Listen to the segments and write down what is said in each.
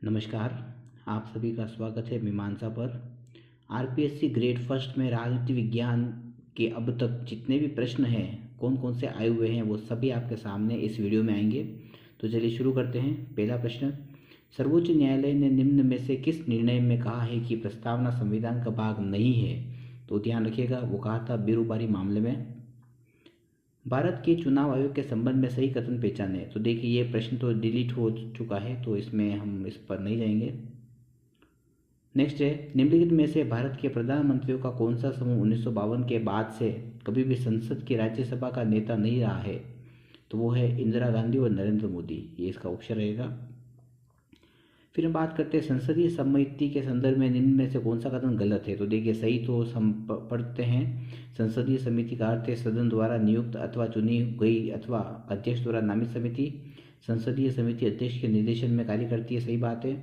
नमस्कार। आप सभी का स्वागत है मीमांसा पर। आरपीएससी ग्रेड फर्स्ट में राजनीति विज्ञान के अब तक जितने भी प्रश्न हैं, कौन कौन से आए हुए हैं, वो सभी आपके सामने इस वीडियो में आएंगे। तो चलिए शुरू करते हैं। पहला प्रश्न, सर्वोच्च न्यायालय ने निम्न में से किस निर्णय में कहा है कि प्रस्तावना संविधान का भाग नहीं है? तो ध्यान रखिएगा, वो कहा था बेरोबारी मामले में। भारत के चुनाव आयोग के संबंध में सही कथन पहचाने। तो देखिए, ये प्रश्न तो डिलीट हो चुका है, तो इसमें हम इस पर नहीं जाएंगे। नेक्स्ट है, निम्नलिखित में से भारत के प्रधानमंत्रियों का कौन सा समूह 1952 के बाद से कभी भी संसद की राज्यसभा का नेता नहीं रहा है? तो वो है इंदिरा गांधी और नरेंद्र मोदी। ये इसका ऑप्शन रहेगा। फिर हम बात करते हैं संसदीय समिति के संदर्भ में निम्न में से कौन सा कथन गलत है? तो देखिए, सही तो हम पढ़ते हैं। संसदीय समिति का अर्थ है सदन द्वारा नियुक्त अथवा चुनी गई अथवा अध्यक्ष द्वारा नामित समिति। संसदीय समिति अध्यक्ष के निर्देशन में कार्य करती है, सही बात है।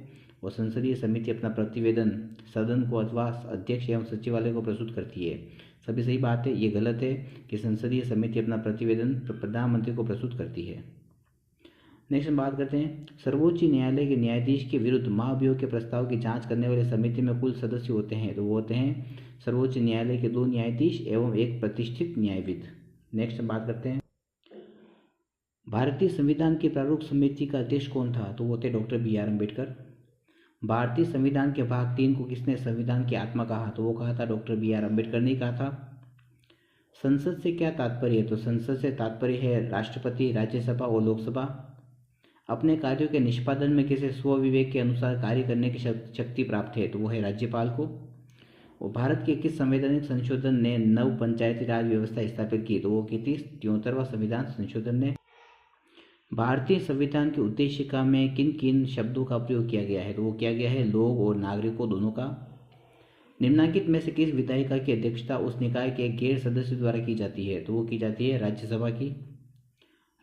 और संसदीय समिति अपना प्रतिवेदन सदन को अथवा अध्यक्ष एवं सचिवालय को प्रस्तुत करती है, सभी सही बात है। ये गलत है कि संसदीय समिति अपना प्रतिवेदन प्रधानमंत्री को प्रस्तुत करती है। नेक्स्ट हम बात करते हैं, सर्वोच्च न्यायालय के न्यायाधीश के विरुद्ध महाभियोग के प्रस्ताव की जांच करने वाली समिति में कुल सदस्य होते हैं? तो वो होते हैं सर्वोच्च न्यायालय के 2 न्यायाधीश एवं एक प्रतिष्ठित न्यायविद। नेक्स्ट हम बात करते हैं, भारतीय संविधान की प्रारूप समिति का अध्यक्ष कौन था? तो वो थे डॉक्टर BR अम्बेडकर। भारतीय संविधान के भाग 3 को किसने संविधान की आत्मा कहा? तो वो कहा था डॉक्टर BR अम्बेडकर ने कहा था। संसद से क्या तात्पर्य है? तो संसद से तात्पर्य है राष्ट्रपति, राज्यसभा और लोकसभा। अपने कार्यों के निष्पादन में किसे स्वविवेक के अनुसार कार्य करने की शक्ति प्राप्त है? तो वो है राज्यपाल को। और भारत के किस संवैधानिक संशोधन ने नव पंचायती राज व्यवस्था स्थापित की? तो वो की थी 73वां संविधान संशोधन ने। भारतीय संविधान की उद्देशिका में किन किन शब्दों का प्रयोग किया गया है? तो वो किया गया है लोग और नागरिकों दोनों का। निम्नलिखित में से किस विधायिका की अध्यक्षता उस निकाय के गैर सदस्य द्वारा की जाती है? तो वो की जाती है राज्यसभा की।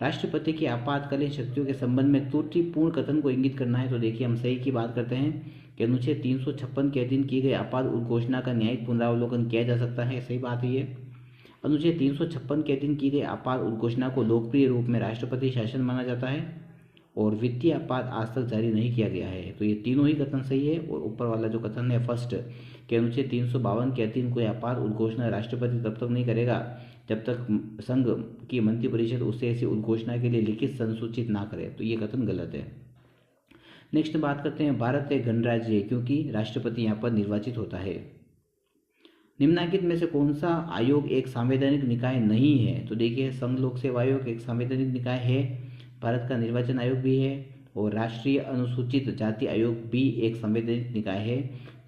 राष्ट्रपति की आपातकालीन शक्तियों के संबंध में त्रुटिपूर्ण कथन को इंगित करना है। तो देखिए, हम सही की बात करते हैं कि अनुच्छेद 356 के अधीन की गई आपात उद्घोषणा का न्यायिक पुनरावलोकन किया जा सकता है, सही बात है ये। अनुच्छेद 356 के अधीन की गई आपात उद्घोषणा को लोकप्रिय रूप में राष्ट्रपति शासन माना जाता है और वित्तीय आपात आज तक जारी नहीं किया गया है। तो ये तीनों ही कथन सही है। और ऊपर वाला जो कथन है फर्स्ट, कि अनुच्छेद 352 के अधीन कोई आपात उद्घोषणा राष्ट्रपति तब तक नहीं करेगा जब तक संघ की मंत्रिपरिषद उसे ऐसी उद्घोषणा के लिए लिखित संसूचित ना करे। तो ये कथन गलत है। नेक्स्ट बात करते हैं, भारत एक गणराज्य है क्योंकि राष्ट्रपति यहाँ पर निर्वाचित होता है। निम्नलिखित में से कौन सा आयोग एक संवैधानिक निकाय नहीं है? तो देखिए, संघ लोक सेवा आयोग एक संवैधानिक निकाय है, भारत का निर्वाचन आयोग भी है, और राष्ट्रीय अनुसूचित जाति आयोग भी एक संवैधानिक निकाय है।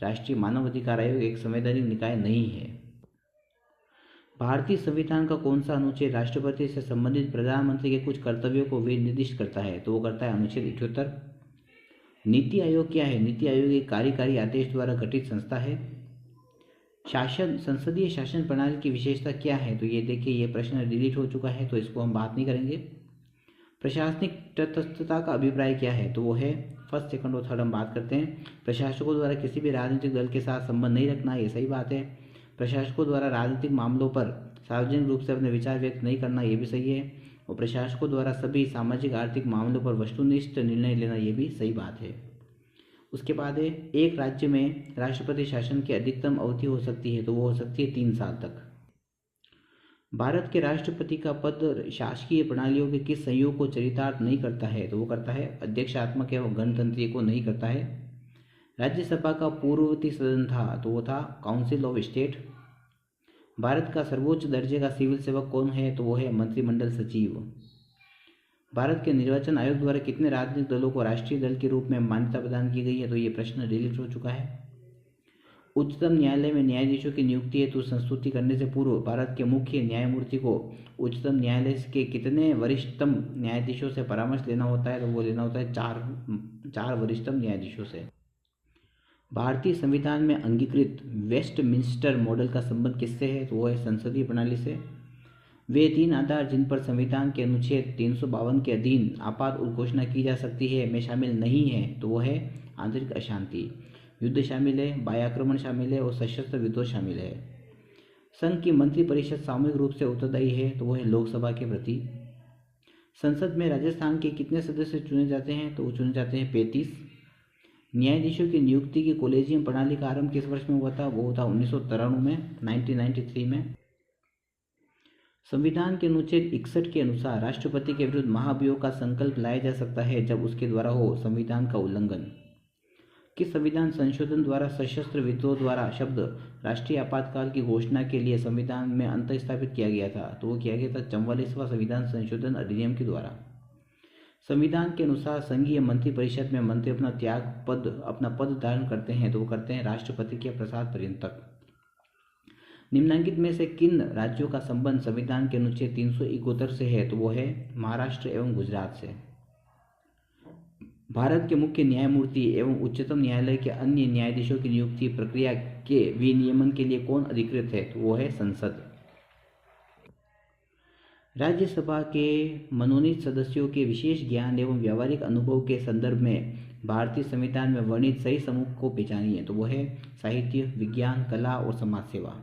राष्ट्रीय मानव अधिकार आयोग एक संवैधानिक निकाय नहीं है। भारतीय संविधान का कौन सा अनुच्छेद राष्ट्रपति से संबंधित प्रधानमंत्री के कुछ कर्तव्यों को निर्दिष्ट करता है? तो वो करता है अनुच्छेद 78। नीति आयोग क्या है? नीति आयोग एक कार्यकारी आदेश द्वारा गठित संस्था है। शासन, संसदीय शासन प्रणाली की विशेषता क्या है? तो ये देखिए, ये प्रश्न डिलीट हो चुका है, तो इसको हम बात नहीं करेंगे। प्रशासनिक तटस्थता का अभिप्राय क्या है? तो वो है फर्स्ट, सेकंड और थर्ड हम बात करते हैं। प्रशासकों द्वारा किसी भी राजनीतिक दल के साथ संबंध नहीं रखना, ये सही बात है। प्रशासकों द्वारा राजनीतिक मामलों पर सार्वजनिक रूप से अपने विचार व्यक्त नहीं करना, ये भी सही है। और प्रशासकों द्वारा सभी सामाजिक आर्थिक मामलों पर वस्तुनिष्ठ निर्णय लेना, ये भी सही बात है। उसके बाद है, एक राज्य में राष्ट्रपति शासन की अधिकतम अवधि हो सकती है? तो वो हो सकती है 3 साल तक। भारत के राष्ट्रपति का पद शासकीय प्रणालियों के किस संयोग को चरितार्थ नहीं करता है? तो वो करता है अध्यक्षात्मक एवं गणतंत्रीय को नहीं करता है। राज्यसभा का पूर्ववर्ती सदन था? तो वो था काउंसिल ऑफ स्टेट। भारत का सर्वोच्च दर्जे का सिविल सेवक कौन है? तो वो है मंत्रिमंडल सचिव। भारत के निर्वाचन आयोग द्वारा कितने राजनीतिक दलों को राष्ट्रीय दल के रूप में मान्यता प्रदान की गई है? तो ये प्रश्न डिलीट हो चुका है। उच्चतम न्यायालय में न्यायाधीशों की नियुक्ति हेतु संस्तुति करने से पूर्व भारत के मुख्य न्यायमूर्ति को उच्चतम न्यायालय के कितने वरिष्ठतम न्यायाधीशों से परामर्श लेना होता है? तो वो लेना होता है चार वरिष्ठतम न्यायाधीशों से। भारतीय संविधान में अंगीकृत वेस्टमिंस्टर मॉडल का संबंध किससे है? तो वो है संसदीय प्रणाली से। वे 3 आधार जिन पर संविधान के अनुच्छेद 352 के अधीन आपात उद्घोषणा की जा सकती है में शामिल नहीं है? तो वो है आंतरिक अशांति, युद्ध शामिल है, बाह्य आक्रमण शामिल है और सशस्त्र विद्रोह शामिल है। संघ की मंत्रिपरिषद सामूहिक रूप से उत्तरदायी है? तो वो है लोकसभा के प्रति। संसद में राजस्थान के कितने सदस्य चुने जाते हैं? तो वो चुने जाते हैं 35। न्यायाधीशों की नियुक्ति की कॉलेजियम प्रणाली का आरंभ किस वर्ष में हुआ था? वो था 1993 में, 1993 में। संविधान के अनुच्छेद 61 के अनुसार राष्ट्रपति के विरुद्ध महाभियोग का संकल्प लाया जा सकता है जब उसके द्वारा हो संविधान का उल्लंघन। किस संविधान संशोधन द्वारा सशस्त्र विद्रोह द्वारा शब्द राष्ट्रीय आपातकाल की घोषणा के लिए संविधान में अंत स्थापित किया गया था? तो वो किया गया था 44वां संविधान संशोधन अधिनियम के द्वारा। संविधान के अनुसार संघीय मंत्रिपरिषद में मंत्री अपना पद धारण करते हैं, तो वो करते हैं राष्ट्रपति के प्रसाद पर्यंत। निम्नलिखित में से किन राज्यों का संबंध संविधान के अनुच्छेद 371 से है? तो वो है महाराष्ट्र एवं गुजरात से। भारत के मुख्य न्यायमूर्ति एवं उच्चतम न्यायालय के अन्य न्यायाधीशों की नियुक्ति प्रक्रिया के विनियमन के लिए कौन अधिकृत है? तो वो है संसद। राज्यसभा के मनोनीत सदस्यों के विशेष ज्ञान एवं व्यावहारिक अनुभव के संदर्भ में भारतीय संविधान में वर्णित सही समूह को पहचानिए। तो वो है साहित्य, विज्ञान, कला और समाज सेवा।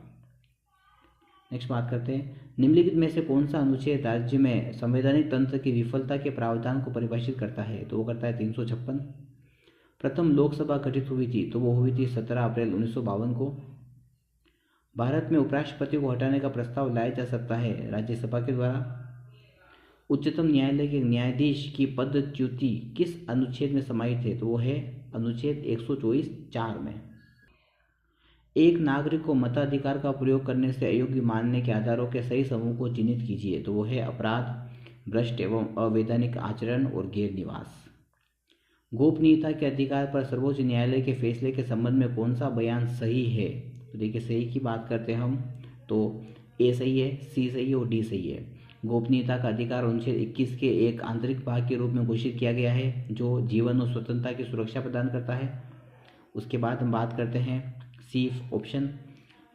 नेक्स्ट बात करते हैं, निम्नलिखित में से कौन सा अनुच्छेद राज्य में संवैधानिक तंत्र की विफलता के प्रावधान को परिभाषित करता है? तो वो करता है 356। प्रथम लोकसभा गठित हुई थी, तो वो हुई थी 17 अप्रैल 1952 को। भारत में उपराष्ट्रपति को हटाने का प्रस्ताव लाया जा सकता है राज्यसभा के द्वारा। उच्चतम न्यायालय के न्यायाधीश की पदच्युति किस अनुच्छेद में समाहित है? तो वो है अनुच्छेद 124(4) में। एक नागरिक को मताधिकार का प्रयोग करने से अयोग्य मानने के आधारों के सही समूह को चिन्हित कीजिए। तो वो है अपराध, भ्रष्ट एवं अवैधानिक आचरण और गैर निवास। गोपनीयता के अधिकार पर सर्वोच्च न्यायालय के फैसले के संबंध में कौन सा बयान सही है? तो देखिए सही की बात करते हैं हम, तो ए सही है, सी सही है और डी सही है। गोपनीयता का अधिकार अनुच्छेद 21 के एक आंतरिक भाग के रूप में घोषित किया गया है जो जीवन और स्वतंत्रता की सुरक्षा प्रदान करता है। उसके बाद हम बात करते हैं सी ऑप्शन,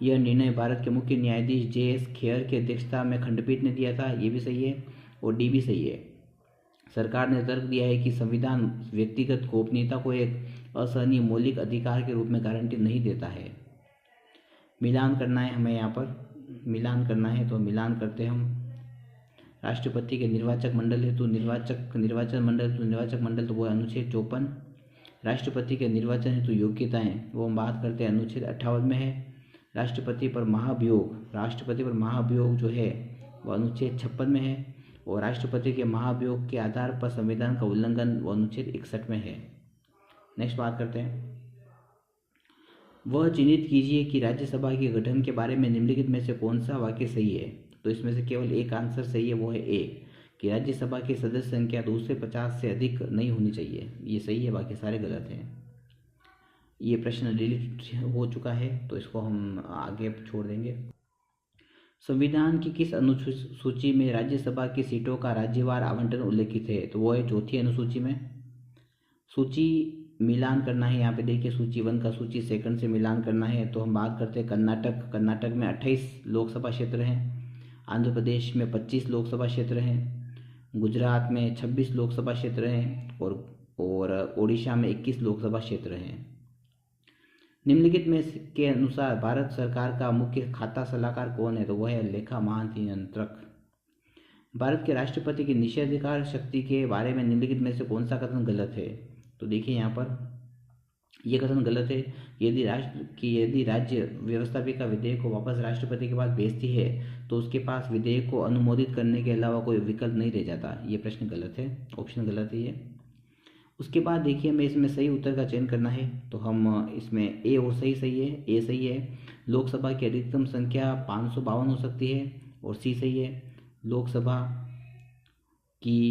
यह निर्णय भारत के मुख्य न्यायाधीश जे.एस. खेर की अध्यक्षता में खंडपीठ ने दिया था, ये भी सही है और डी भी सही है। सरकार ने तर्क दिया है कि संविधान व्यक्तिगत गोपनीयता को एक असहनीय मौलिक अधिकार के रूप में गारंटी नहीं देता है। मिलान करना है हमें, यहाँ पर मिलान करना है तो मिलान करते हैं हम। राष्ट्रपति के निर्वाचक मंडल हेतु निर्वाचक मंडल तो वो अनुच्छेद 54। राष्ट्रपति के निर्वाचन हेतु योग्यताएं वो हम बात करते हैं अनुच्छेद 58 में है। राष्ट्रपति पर महाभियोग जो है वो अनुच्छेद 56 में है और राष्ट्रपति के महाभियोग के आधार पर संविधान का उल्लंघन वो अनुच्छेद 61 में है। नेक्स्ट बात करते हैं, वह चिन्हित कीजिए कि राज्यसभा के गठन के बारे में निम्नलिखित में से कौन सा वाक्य सही है? तो इसमें से केवल एक आंसर सही है, वो है ए, कि राज्यसभा की सदस्य संख्या 250 से अधिक नहीं होनी चाहिए। ये सही है, बाकी सारे गलत हैं। ये प्रश्न डिलीट हो चुका है तो इसको हम आगे छोड़ देंगे। संविधान की किस अनुसूची में राज्यसभा की सीटों का राज्यवार आवंटन उल्लेखित है? तो वो है चौथी अनुसूची में। सूची मिलान करना है, यहाँ पे देखिए सूची 1 का सूची 2 से मिलान करना है। तो हम बात करते हैं कर्नाटक में 28 लोकसभा क्षेत्र हैं, आंध्र प्रदेश में 25 लोकसभा क्षेत्र हैं, गुजरात में 26 लोकसभा क्षेत्र हैं और ओडिशा में 21 लोकसभा क्षेत्र हैं। निम्नलिखित में के अनुसार भारत सरकार का मुख्य खाता सलाहकार कौन है? तो वह है लेखा महानियंत्रक। भारत के राष्ट्रपति की निषेधाधिकार शक्ति के बारे में निम्नलिखित में से कौन सा कथन गलत है? तो देखिए यहाँ पर यह कथन गलत है, यदि राज्य व्यवस्थापिका विधेयक को वापस राष्ट्रपति के पास भेजती है तो उसके पास विधेयक को अनुमोदित करने के अलावा कोई विकल्प नहीं रह जाता। ये प्रश्न गलत है, ऑप्शन गलत है ये। उसके बाद देखिए हमें इसमें सही उत्तर का चयन करना है, तो हम इसमें ए और सही है, ए सही है। लोकसभा की अधिकतम संख्या 552 हो सकती है और सी सही है। लोकसभा की